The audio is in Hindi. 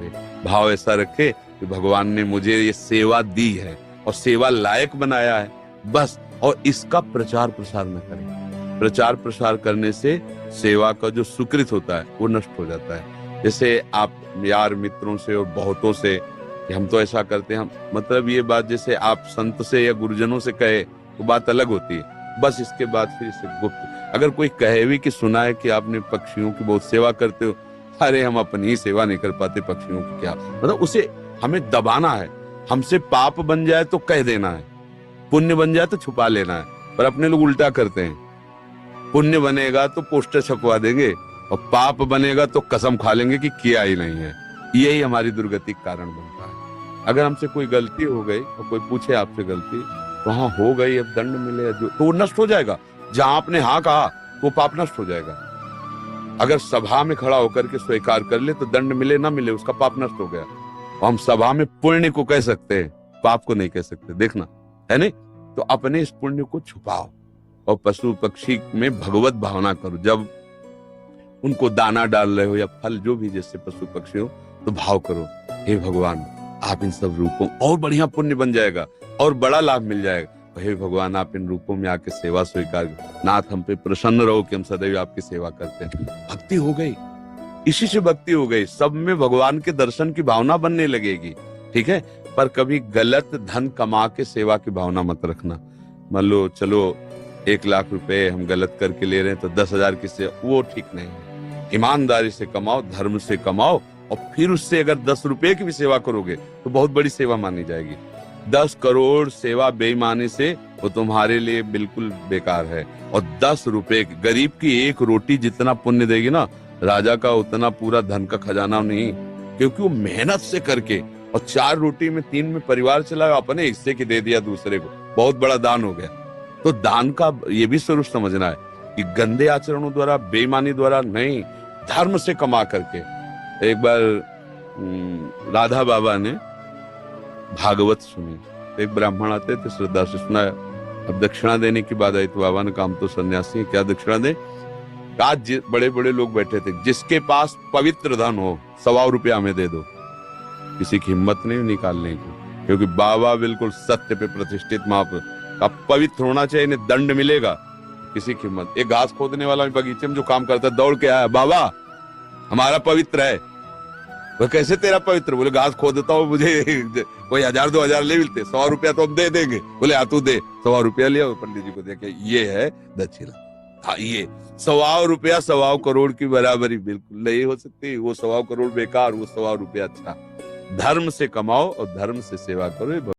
करे, भाव ऐसा रखे कि भगवान ने मुझे ये सेवा दी है और सेवा लायक बनाया है, बस। और इसका प्रचार प्रसार न करें। प्रचार प्रसार करने से सेवा का जो सुकृत होता है वो नष्ट हो जाता है। जैसे आप यार मित्रों से और बहुतों से कि हम तो ऐसा करते हैं, हम मतलब ये बात जैसे आप संत से या गुरुजनों से कहे तो बात अलग होती है, बस। इसके बाद फिर इसे गुप्त अगर कोई कहे भी कि सुना है कि आपने पक्षियों की बहुत सेवा करते हो, अरे हम अपनी ही सेवा नहीं कर पाते, पक्षियों की क्या, मतलब उसे हमें दबाना है। हमसे पाप बन जाए तो कह देना है, पुण्य बन जाए तो छुपा लेना है। पर अपने लोग उल्टा करते हैं, पुण्य बनेगा तो पोस्टर छपवा देंगे और पाप बनेगा तो कसम खा लेंगे कि किया ही नहीं है। यही हमारी दुर्गति का कारण बनता है। अगर हमसे कोई गलती हो गई और कोई पूछे आपसे गलती, तो हाँ हो गई, अब दंड मिले तो वो नष्ट हो जाएगा। जहां आपने हाँ कहा वो पाप नष्ट हो जाएगा। अगर सभा में खड़ा होकर के स्वीकार कर ले तो दंड मिले ना मिले उसका पाप नष्ट हो गया। और हम सभा में पुण्य को कह सकते हैं, पाप को नहीं कह सकते, देखना है नहीं। तो अपने इस पुण्य को छुपाओ और पशु पक्षी में भगवत भावना करो। जब उनको दाना डाल रहे हो या फल जो भी जैसे पशु पक्षी हो, तो भाव करो, हे भगवान आप इन सब रूपों, और बढ़िया पुण्य बन जाएगा और बड़ा लाभ मिल जाएगा। हे भगवान आप इन रूपों में आके सेवा स्वीकार, नाथ हम पे प्रसन्न रहो कि हम सदैव आपकी सेवा करते हैं। भक्ति हो गई, इसी से भक्ति हो गई। सब में भगवान के दर्शन की भावना बनने लगेगी, ठीक है। पर कभी गलत धन कमा के सेवा की भावना मत रखना। मान लो चलो 1 लाख रुपए हम गलत करके ले रहे हैं तो 10,000 की सेवा, वो ठीक नहीं है। ईमानदारी से कमाओ, धर्म से कमाओ, और फिर उससे अगर 10 रुपए की भी सेवा करोगे तो बहुत बड़ी सेवा मानी जाएगी। 10 करोड़ सेवा बेईमानी से वो तुम्हारे लिए बिल्कुल बेकार है। और 10 रुपए गरीब की एक रोटी जितना पुण्य देगी ना, राजा का उतना पूरा धन का खजाना नहीं, क्योंकि वो मेहनत से करके, और 4 रोटी में 3 में परिवार चलाया, अपने हिस्से की दे दिया दूसरे को, बहुत बड़ा दान हो गया। तो दान का ये भी स्वरूप समझना है कि गंदे आचरणों द्वारा, बेईमानी द्वारा नहीं, धर्म से कमा करके। एक बार राधा बाबा ने भागवत सुनी, तो एक ब्राह्मण आते थे, श्रद्धा से सुनाया। अब दक्षिणा देने की बात आई तो बाबा ने, काम तो सन्यासी है, क्या दक्षिणा दे। आज बड़े बड़े लोग बैठे थे, जिसके पास पवित्र धन हो 125 रुपया हमें दे दो। किसी की हिम्मत नहीं निकालने की, क्योंकि बाबा बिल्कुल सत्य पे प्रतिष्ठित महापुरुष। अब पवित्र होना चाहिए, इन्हें दंड मिलेगा। किसी की हिम्मत, एक घास खोदने वाला बगीचे में जो काम करता है, दौड़ के आया, बाबा हमारा पवित्र है। वह कैसे तेरा पवित्र? बोले घास खोदता हूँ, मुझे कोई 1000-2000 ले मिलते, 100 रुपया तो हम दे देंगे। बोले हाँ तू दे। 100 रुपया लिया, पंडित जी को देखे, ये है दक्षिणा। हाँ ये 125 रुपया 125 करोड़ की बराबरी बिल्कुल नहीं हो सकती। वो 125 करोड़ बेकार, वो 125 रुपया अच्छा। धर्म से कमाओ और धर्म से सेवा करो।